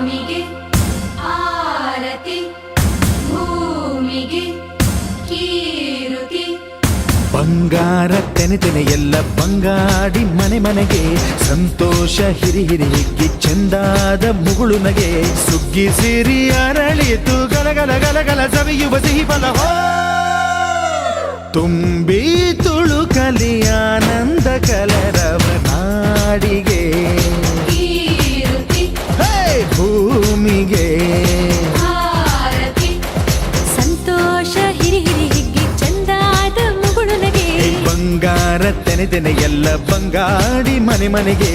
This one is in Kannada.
ಸ್ವಾಮಿಗೆ ಆರತಿ ಭೂಮಿಗೆ ಕೀರುತಿ ಬಂಗಾರ ತೆನೆ ತೆನೆ ಎಲ್ಲ ಬಂಗಾಡಿ ಮನೆ ಮನೆಗೆ ಸಂತೋಷ ಹಿರಿ ಹಿರಿ ಹಿಗ್ಗಿ ಚೆಂದಾದ ಮುಗುಳು ನಗೆ ಸುಗ್ಗಿ ಸಿರಿ ಅರಳಿತು ಗಲಗಲ ಗಲಗಲ ಸವಿಯುವ ಸಿಹಿ ಫಲ ತುಂಬಿ ತುಳುಕಲಿ ಆನಂದ ಕಲರವ ನಾಡಿಗೆ ಕೀರುತಿ ಭೂಮಿಗೆ ಆರತಿ ಸಂತೋಷ ಹಿರಿ ಹಿರಿ ಹಿಗ್ಗಿ ಚಂದಾದ ಮುಗುಳು ನಗೆ ಬಂಗಾರ ತೆನೆ ತೆನೆ ಎಲ್ಲ ಬಂಗಾಡಿ ಮನೆ ಮನೆಗೆ